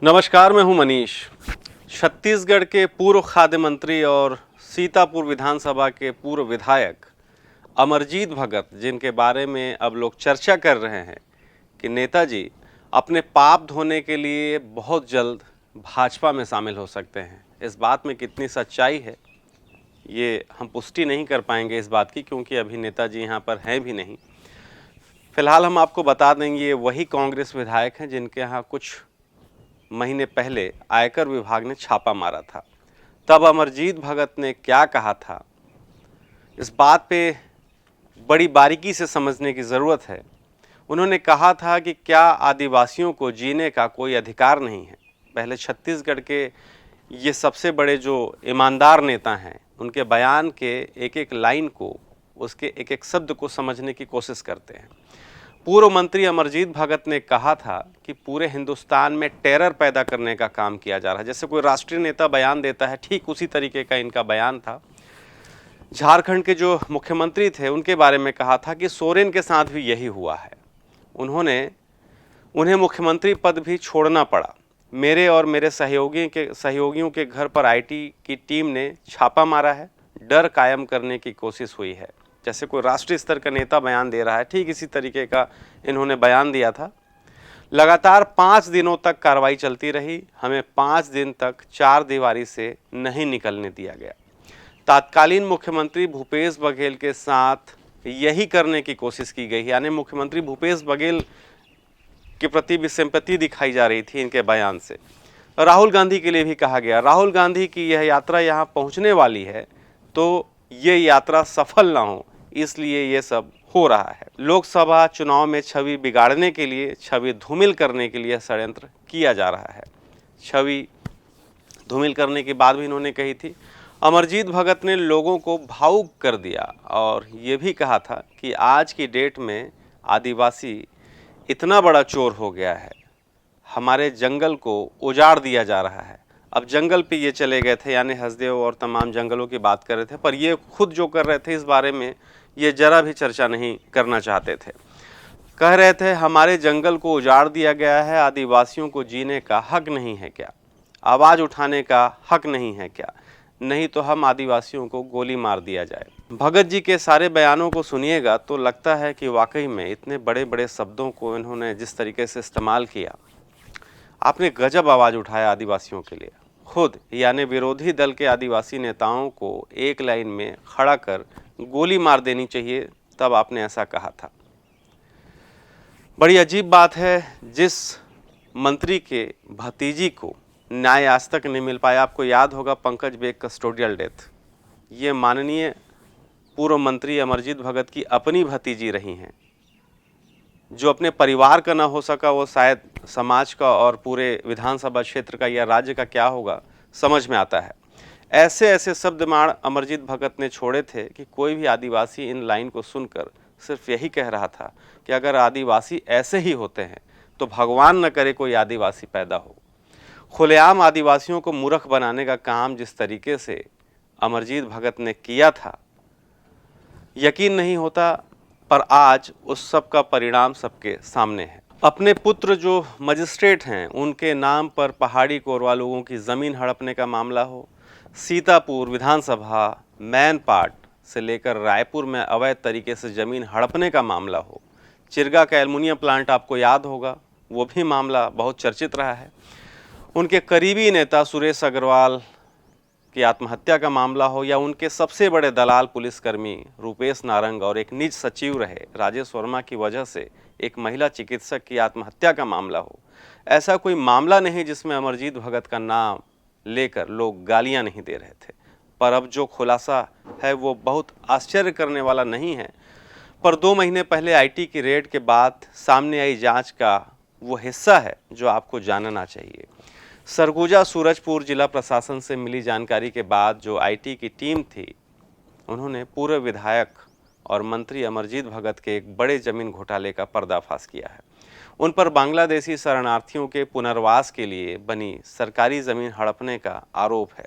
नमस्कार, मैं हूं मनीष। छत्तीसगढ़ के पूर्व खाद्य मंत्री और सीतापुर विधानसभा के पूर्व विधायक अमरजीत भगत, जिनके बारे में अब लोग चर्चा कर रहे हैं कि नेताजी अपने पाप धोने के लिए बहुत जल्द भाजपा में शामिल हो सकते हैं। इस बात में कितनी सच्चाई है ये हम पुष्टि नहीं कर पाएंगे इस बात की, क्योंकि अभी नेताजी यहाँ पर हैं भी नहीं। फिलहाल हम आपको बता देंगे, ये वही कांग्रेस विधायक हैं जिनके यहाँ कुछ महीने पहले आयकर विभाग ने छापा मारा था। तब अमरजीत भगत ने क्या कहा था, इस बात पे बड़ी बारीकी से समझने की ज़रूरत है। उन्होंने कहा था कि क्या आदिवासियों को जीने का कोई अधिकार नहीं है। पहले छत्तीसगढ़ के ये सबसे बड़े जो ईमानदार नेता हैं, उनके बयान के एक एक लाइन को, उसके एक एक शब्द को समझने की कोशिश करते हैं। पूर्व मंत्री अमरजीत भगत ने कहा था कि पूरे हिंदुस्तान में टेरर पैदा करने का काम किया जा रहा है। जैसे कोई राष्ट्रीय नेता बयान देता है, ठीक उसी तरीके का इनका बयान था। झारखंड के जो मुख्यमंत्री थे उनके बारे में कहा था कि सोरेन के साथ भी यही हुआ है। उन्हें मुख्यमंत्री पद भी छोड़ना पड़ा। मेरे और मेरे सहयोगियों के घर पर आईटी की टीम ने छापा मारा है। डर कायम करने की कोशिश हुई है। जैसे कोई राष्ट्रीय स्तर का नेता बयान दे रहा है, ठीक इसी तरीके का इन्होंने बयान दिया था। लगातार 5 दिनों तक कार्रवाई चलती रही। हमें 5 दिन तक चार दीवारी से नहीं निकलने दिया गया। तत्कालीन मुख्यमंत्री भूपेश बघेल के साथ यही करने की कोशिश की गई, यानी मुख्यमंत्री भूपेश बघेल के प्रति भी सिंपैथी दिखाई जा रही थी इनके बयान से। राहुल गांधी के लिए भी कहा गया, राहुल गांधी की यह यात्रा यहाँ पहुँचने वाली है तो ये यात्रा सफल ना हो, इसलिए ये सब हो रहा है। लोकसभा चुनाव में छवि बिगाड़ने के लिए, छवि धूमिल करने के लिए षड्यंत्र किया जा रहा है। छवि धूमिल करने की बात भी इन्होंने कही थी। अमरजीत भगत ने लोगों को भावुक कर दिया और ये भी कहा था कि आज की डेट में आदिवासी इतना बड़ा चोर हो गया है, हमारे जंगल को उजाड़ दिया जा रहा है। अब जंगल पे ये चले गए थे, यानी हसदेव और तमाम जंगलों की बात कर रहे थे, पर ये खुद जो कर रहे थे इस बारे में ये जरा भी चर्चा नहीं करना चाहते थे। कह रहे थे हमारे जंगल को उजाड़ दिया गया है, आदिवासियों को जीने का हक नहीं है क्या, आवाज़ उठाने का हक नहीं है क्या, नहीं तो हम आदिवासियों को गोली मार दिया जाए। भगत जी के सारे बयानों को सुनिएगा तो लगता है कि वाकई में इतने बड़े बड़े शब्दों को इन्होंने जिस तरीके से इस्तेमाल किया, आपने गजब आवाज़ उठाया आदिवासियों के लिए। खुद यानी विरोधी दल के आदिवासी नेताओं को एक लाइन में खड़ा कर गोली मार देनी चाहिए, तब आपने ऐसा कहा था। बड़ी अजीब बात है, जिस मंत्री के भतीजी को न्याय आज तक नहीं मिल पाया। आपको याद होगा पंकज बेग कस्टोडियल डेथ, ये माननीय पूर्व मंत्री अमरजीत भगत की अपनी भतीजी रही हैं। जो अपने परिवार का ना हो सका, वो शायद समाज का और पूरे विधानसभा क्षेत्र का या राज्य का क्या होगा समझ में आता है। ऐसे ऐसे शब्दमाण अमरजीत भगत ने छोड़े थे कि कोई भी आदिवासी इन लाइन को सुनकर सिर्फ यही कह रहा था कि अगर आदिवासी ऐसे ही होते हैं तो भगवान न करे कोई आदिवासी पैदा हो। खुलेआम आदिवासियों को मूर्ख बनाने का काम जिस तरीके से अमरजीत भगत ने किया था, यकीन नहीं होता, पर आज उस सब का परिणाम सबके सामने है। अपने पुत्र जो मजिस्ट्रेट हैं उनके नाम पर पहाड़ी कोरवा लोगों की ज़मीन हड़पने का मामला हो, सीतापुर विधानसभा मैनपाट से लेकर रायपुर में अवैध तरीके से ज़मीन हड़पने का मामला हो, चिरगा का एल्युमिनियम प्लांट आपको याद होगा, वो भी मामला बहुत चर्चित रहा है। उनके करीबी नेता सुरेश अग्रवाल की आत्महत्या का मामला हो, या उनके सबसे बड़े दलाल पुलिसकर्मी रूपेश नारंग और एक निज सचिव रहे राजेश वर्मा की वजह से एक महिला चिकित्सक की आत्महत्या का मामला हो, ऐसा कोई मामला नहीं जिसमें अमरजीत भगत का नाम लेकर लोग गालियां नहीं दे रहे थे। पर अब जो खुलासा है वो बहुत आश्चर्य करने वाला नहीं है, पर 2 महीने पहले आईटी की रेड के बाद सामने आई जांच का वो हिस्सा है जो आपको जानना चाहिए। सरगुजा सूरजपुर जिला प्रशासन से मिली जानकारी के बाद जो आईटी की टीम थी, उन्होंने पूर्व विधायक और मंत्री अमरजीत भगत के एक बड़े जमीन घोटाले का पर्दाफाश किया है। उन पर बांग्लादेशी शरणार्थियों के पुनर्वास के लिए बनी सरकारी जमीन हड़पने का आरोप है।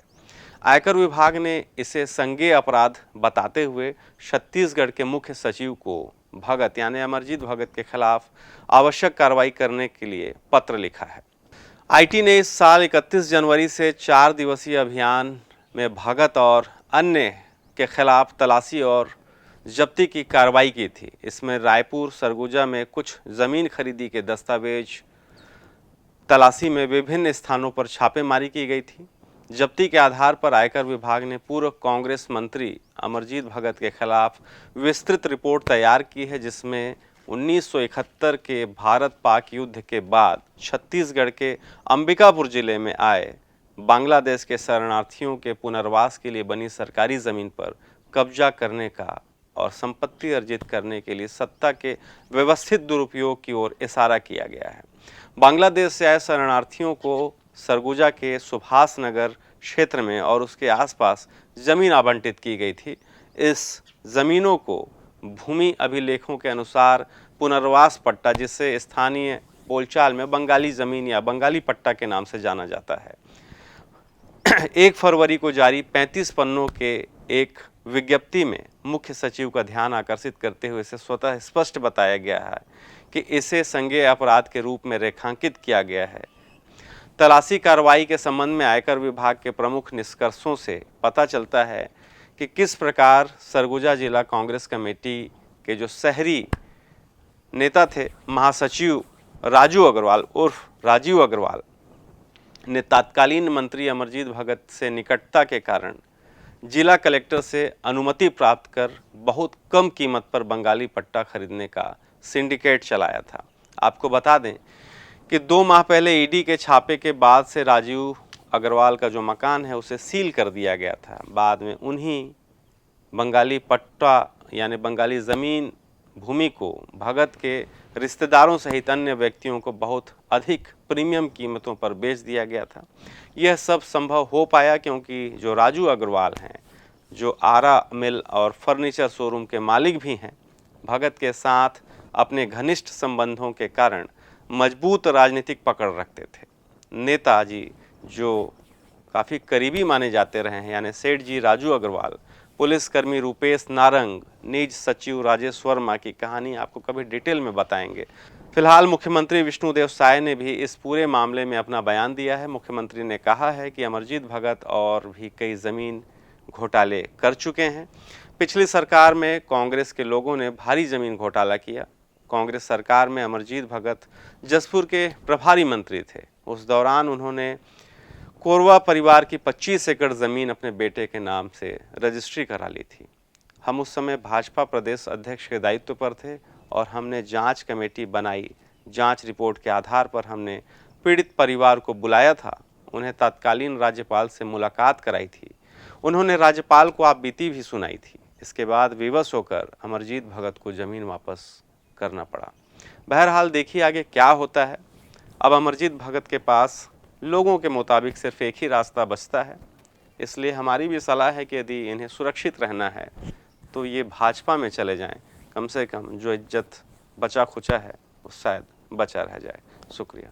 आयकर विभाग ने इसे संज्ञेय अपराध बताते हुए छत्तीसगढ़ के मुख्य सचिव को भगत यानी अमरजीत भगत के खिलाफ आवश्यक कार्रवाई करने के लिए पत्र लिखा है। आईटी ने इस साल 31 जनवरी से 4 दिवसीय अभियान में भगत और अन्य के खिलाफ तलाशी और जब्ती की कार्रवाई की थी। इसमें रायपुर सरगुजा में कुछ ज़मीन खरीदी के दस्तावेज तलाशी में विभिन्न स्थानों पर छापेमारी की गई थी। जब्ती के आधार पर आयकर विभाग ने पूर्व कांग्रेस मंत्री अमरजीत भगत के खिलाफ विस्तृत रिपोर्ट तैयार की है, जिसमें 1971 के भारत पाक युद्ध के बाद छत्तीसगढ़ के अंबिकापुर जिले में आए बांग्लादेश के शरणार्थियों के पुनर्वास के लिए बनी सरकारी ज़मीन पर कब्जा करने का और संपत्ति अर्जित करने के लिए सत्ता के व्यवस्थित दुरुपयोग की ओर इशारा किया गया है। बांग्लादेश से आए शरणार्थियों को सरगुजा के सुभाष नगर क्षेत्र में और उसके आसपास जमीन आवंटित की गई थी। इस जमीनों को भूमि अभिलेखों के अनुसार पुनर्वास पट्टा, जिसे स्थानीय बोलचाल में बंगाली जमीन या बंगाली पट्टा के नाम से जाना जाता है, 1 फरवरी को जारी 35 पन्नों के एक विज्ञप्ति में मुख्य सचिव का ध्यान आकर्षित करते हुए इसे स्वतः स्पष्ट बताया गया है कि इसे संज्ञेय अपराध के रूप में रेखांकित किया गया है। तलाशी कार्रवाई के संबंध में आयकर विभाग के प्रमुख निष्कर्षों से पता चलता है कि किस प्रकार सरगुजा जिला कांग्रेस कमेटी के जो शहरी नेता थे, महासचिव राजू अग्रवाल उर्फ राजीव अग्रवाल ने तत्कालीन मंत्री अमरजीत भगत से निकटता के कारण जिला कलेक्टर से अनुमति प्राप्त कर बहुत कम कीमत पर बंगाली पट्टा खरीदने का सिंडिकेट चलाया था। आपको बता दें कि 2 माह पहले ईडी के छापे के बाद से राजीव अग्रवाल का जो मकान है उसे सील कर दिया गया था। बाद में उन्हीं बंगाली पट्टा यानी बंगाली ज़मीन भूमि को भगत के रिश्तेदारों सहित अन्य व्यक्तियों को बहुत अधिक प्रीमियम कीमतों पर बेच दिया गया था। यह सब संभव हो पाया क्योंकि जो राजू अग्रवाल हैं, जो आरा मिल और फर्नीचर शोरूम के मालिक भी हैं, भगत के साथ अपने घनिष्ठ संबंधों के कारण मजबूत राजनीतिक पकड़ रखते थे। नेताजी जो काफ़ी करीबी माने जाते रहे हैं, यानी सेठ जी राजू अग्रवाल, पुलिसकर्मी रूपेश नारंग, निज सचिव राजेश वर्मा की कहानी आपको कभी डिटेल में बताएंगे। फिलहाल मुख्यमंत्री विष्णुदेव साय ने भी इस पूरे मामले में अपना बयान दिया है। मुख्यमंत्री ने कहा है कि अमरजीत भगत और भी कई ज़मीन घोटाले कर चुके हैं। पिछली सरकार में कांग्रेस के लोगों ने भारी ज़मीन घोटाला किया। कांग्रेस सरकार में अमरजीत भगत जसपुर के प्रभारी मंत्री थे। उस दौरान उन्होंने कोरवा परिवार की 25 एकड़ ज़मीन अपने बेटे के नाम से रजिस्ट्री करा ली थी। हम उस समय भाजपा प्रदेश अध्यक्ष के दायित्व पर थे और हमने जांच कमेटी बनाई। जांच रिपोर्ट के आधार पर हमने पीड़ित परिवार को बुलाया था, उन्हें तत्कालीन राज्यपाल से मुलाकात कराई थी। उन्होंने राज्यपाल को आपबीती भी सुनाई थी। इसके बाद विवश होकर अमरजीत भगत को ज़मीन वापस करना पड़ा। बहरहाल देखिए आगे क्या होता है। अब अमरजीत भगत के पास लोगों के मुताबिक सिर्फ एक ही रास्ता बचता है, इसलिए हमारी भी सलाह है कि यदि इन्हें सुरक्षित रहना है तो ये भाजपा में चले जाएं। कम से कम जो इज्जत बचा खुचा है वो शायद बचा रह जाए। शुक्रिया।